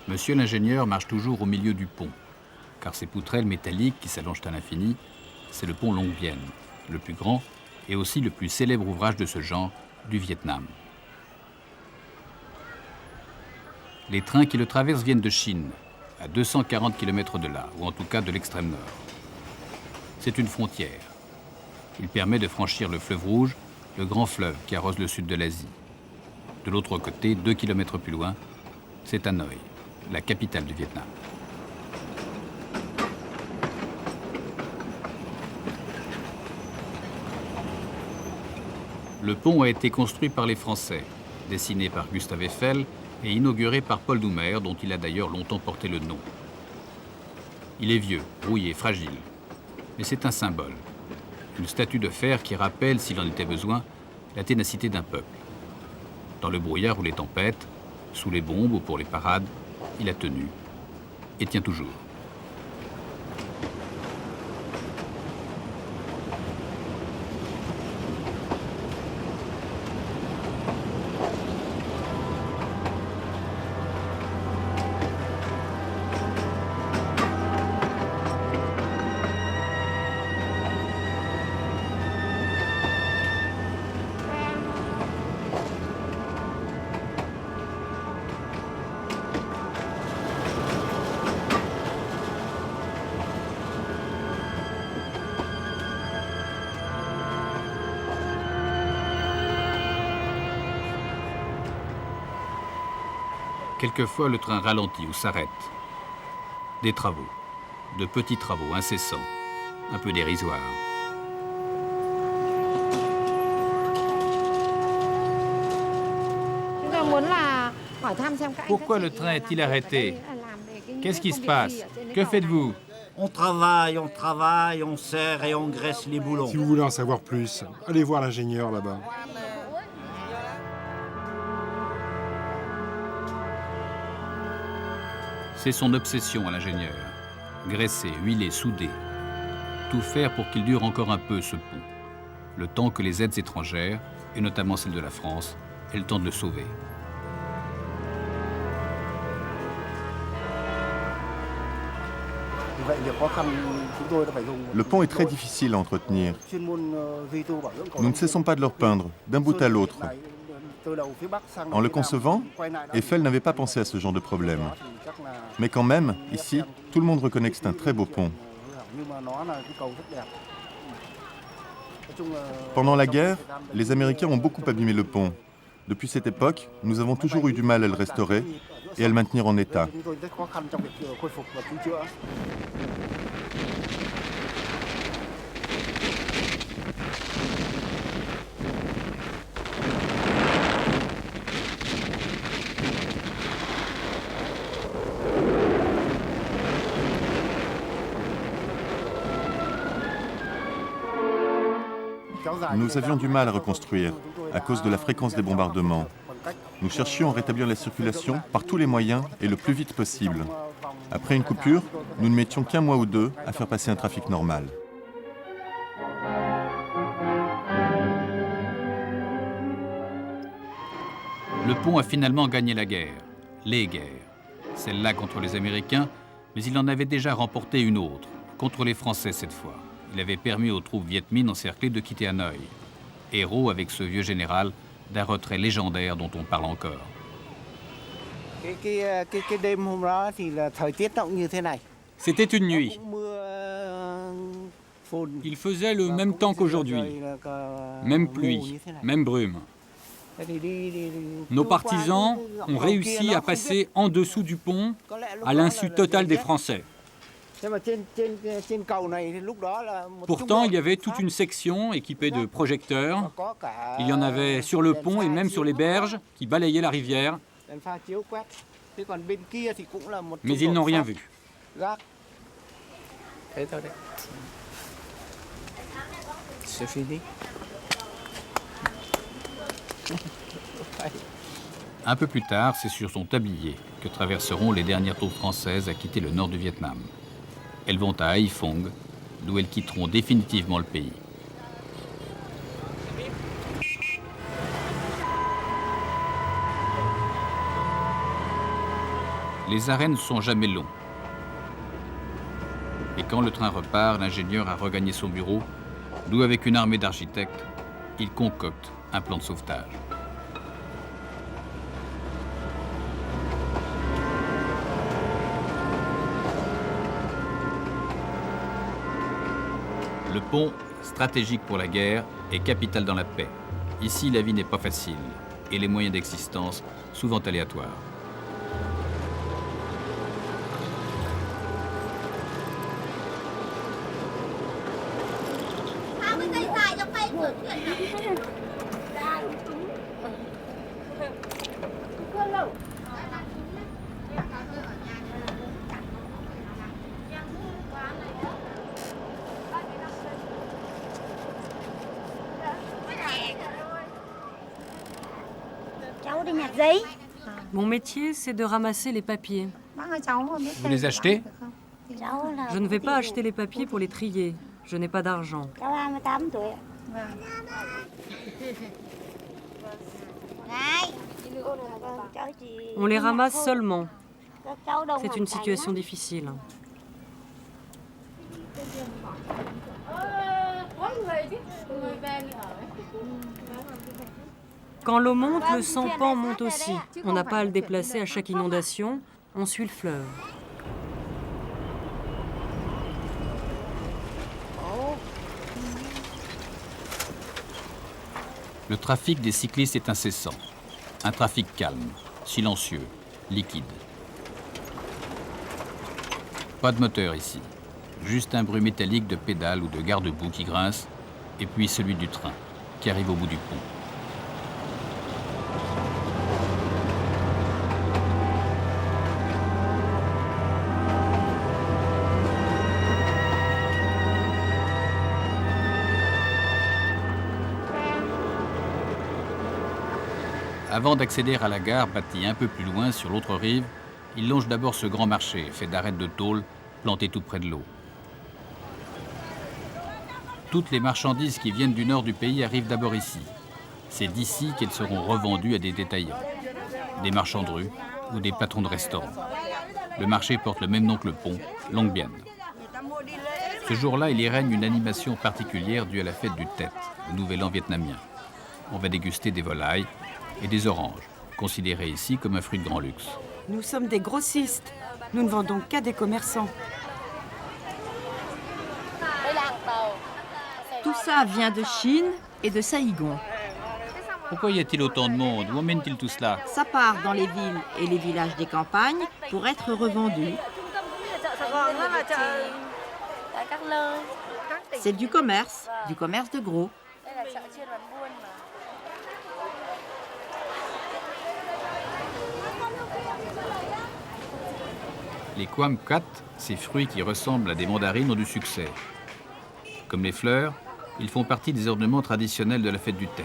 Monsieur l'ingénieur marche toujours au milieu du pont, car ces poutrelles métalliques qui s'allongent à l'infini, c'est le pont Long Bien, le plus grand et aussi le plus célèbre ouvrage de ce genre du Vietnam. Les trains qui le traversent viennent de Chine, à 240 km de là, ou en tout cas de l'extrême nord. C'est une frontière. Il permet de franchir le fleuve Rouge, le grand fleuve qui arrose le sud de l'Asie. De l'autre côté, 2 km plus loin, c'est Hanoï, la capitale du Vietnam. Le pont a été construit par les Français, dessiné par Gustave Eiffel et inauguré par Paul Doumer, dont il a d'ailleurs longtemps porté le nom. Il est vieux, rouillé, fragile, mais c'est un symbole. Une statue de fer qui rappelle, s'il en était besoin, la ténacité d'un peuple. Dans le brouillard ou les tempêtes, sous les bombes ou pour les parades, il a tenu et tient toujours. Quelquefois, le train ralentit ou s'arrête. Des travaux, de petits travaux incessants, un peu dérisoires. Pourquoi le train est-il arrêté? Qu'est-ce qui se passe? Que faites-vous? On travaille, on serre et on graisse les boulons. Si vous voulez en savoir plus, allez voir l'ingénieur là-bas. C'est son obsession à l'ingénieur. Graisser, huiler, souder. Tout faire pour qu'il dure encore un peu, ce pont. Le temps que les aides étrangères, et notamment celles de la France, aient le temps de le sauver. Le pont est très difficile à entretenir. Nous ne cessons pas de le repeindre, d'un bout à l'autre. En le concevant, Eiffel n'avait pas pensé à ce genre de problème. Mais quand même, ici, tout le monde reconnaît que c'est un très beau pont. Pendant la guerre, les Américains ont beaucoup abîmé le pont. Depuis cette époque, nous avons toujours eu du mal à le restaurer et à le maintenir en état. Nous avions du mal à reconstruire à cause de la fréquence des bombardements. Nous cherchions à rétablir la circulation par tous les moyens et le plus vite possible. Après une coupure, nous ne mettions qu'un mois ou deux à faire passer un trafic normal. Le pont a finalement gagné la guerre, les guerres. Celle-là contre les Américains, mais il en avait déjà remporté une autre, contre les Français cette fois. Il avait permis aux troupes Viet Minh encerclées de quitter Hanoï. Héros avec ce vieux général d'un retrait légendaire dont on parle encore. C'était une nuit. Il faisait le même temps qu'aujourd'hui. Même pluie, même brume. Nos partisans ont réussi à passer en dessous du pont à l'insu totale des Français. Pourtant, il y avait toute une section équipée de projecteurs. Il y en avait sur le pont et même sur les berges qui balayaient la rivière. Mais ils n'ont rien vu. C'est fini. Un peu plus tard, c'est sur son tablier que traverseront les dernières troupes françaises à quitter le nord du Vietnam. Elles vont à Haiphong, d'où elles quitteront définitivement le pays. Les arrêts ne sont jamais longs. Et quand le train repart, l'ingénieur a regagné son bureau, d'où avec une armée d'architectes, il concocte un plan de sauvetage. Le pont, stratégique pour la guerre, est capital dans la paix. Ici, la vie n'est pas facile et les moyens d'existence souvent aléatoires. Mon métier, c'est de ramasser les papiers. Vous les achetez? Je ne vais pas acheter les papiers pour les trier. Je n'ai pas d'argent. On les ramasse seulement. C'est une situation difficile. Quand l'eau monte, le sampan monte aussi. On n'a pas à le déplacer à chaque inondation, on suit le fleuve. Le trafic des cyclistes est incessant. Un trafic calme, silencieux, liquide. Pas de moteur ici. Juste un bruit métallique de pédales ou de garde-boue qui grince, et puis celui du train, qui arrive au bout du pont. Avant d'accéder à la gare bâtie un peu plus loin sur l'autre rive, il longe d'abord ce grand marché fait d'arêtes de tôle planté tout près de l'eau. Toutes les marchandises qui viennent du nord du pays arrivent d'abord ici. C'est d'ici qu'elles seront revendues à des détaillants, des marchands de rue ou des patrons de restaurants. Le marché porte le même nom que le pont, Long Bien. Ce jour-là, il y règne une animation particulière due à la fête du Tet, le nouvel an vietnamien. On va déguster des volailles et des oranges, considérés ici comme un fruit de grand luxe. Nous sommes des grossistes. Nous ne vendons qu'à des commerçants. Tout ça vient de Chine et de Saïgon. Pourquoi y a-t-il autant de monde? Où emmène-t-il tout cela? Ça part dans les villes et les villages des campagnes pour être revendu. C'est du commerce de gros. Les Quam Cat, ces fruits qui ressemblent à des mandarines, ont du succès. Comme les fleurs, ils font partie des ornements traditionnels de la fête du Tet.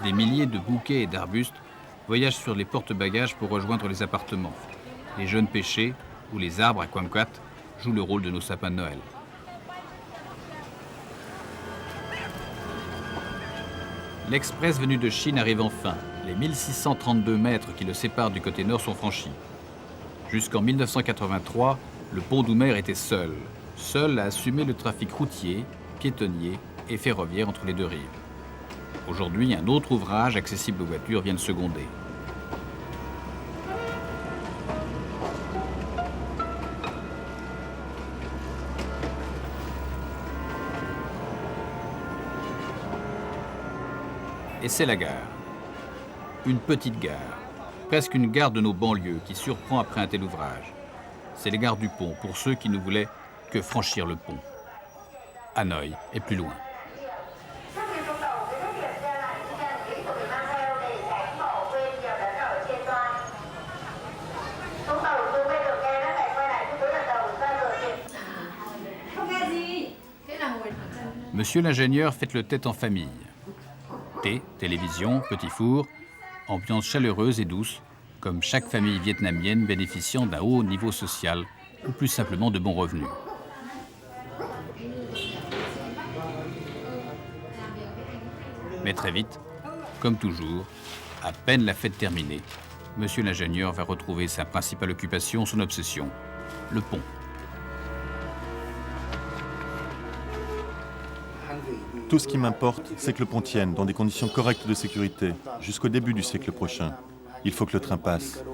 Des milliers de bouquets et d'arbustes voyagent sur les porte-bagages pour rejoindre les appartements. Les jeunes pêchers ou les arbres à Quam Cat jouent le rôle de nos sapins de Noël. L'express venu de Chine arrive enfin. Les 1632 mètres qui le séparent du côté nord sont franchis. Jusqu'en 1983, le pont Doumer était seul à assumer le trafic routier, piétonnier et ferroviaire entre les deux rives. Aujourd'hui, un autre ouvrage accessible aux voitures vient de seconder. Et c'est la gare. Une petite gare, presque une gare de nos banlieues qui surprend après un tel ouvrage. C'est les gares du pont pour ceux qui ne voulaient que franchir le pont. Hanoï est plus loin. Monsieur l'ingénieur fête le Tet en famille. Thé, télévision, petit four, ambiance chaleureuse et douce, comme chaque famille vietnamienne bénéficiant d'un haut niveau social ou plus simplement de bons revenus. Mais très vite, comme toujours, À peine la fête terminée, monsieur l'ingénieur va retrouver sa principale occupation, son obsession, le pont. Tout ce qui m'importe, c'est que le pont tienne dans des conditions correctes de sécurité jusqu'au début du siècle prochain. Il faut que le train passe.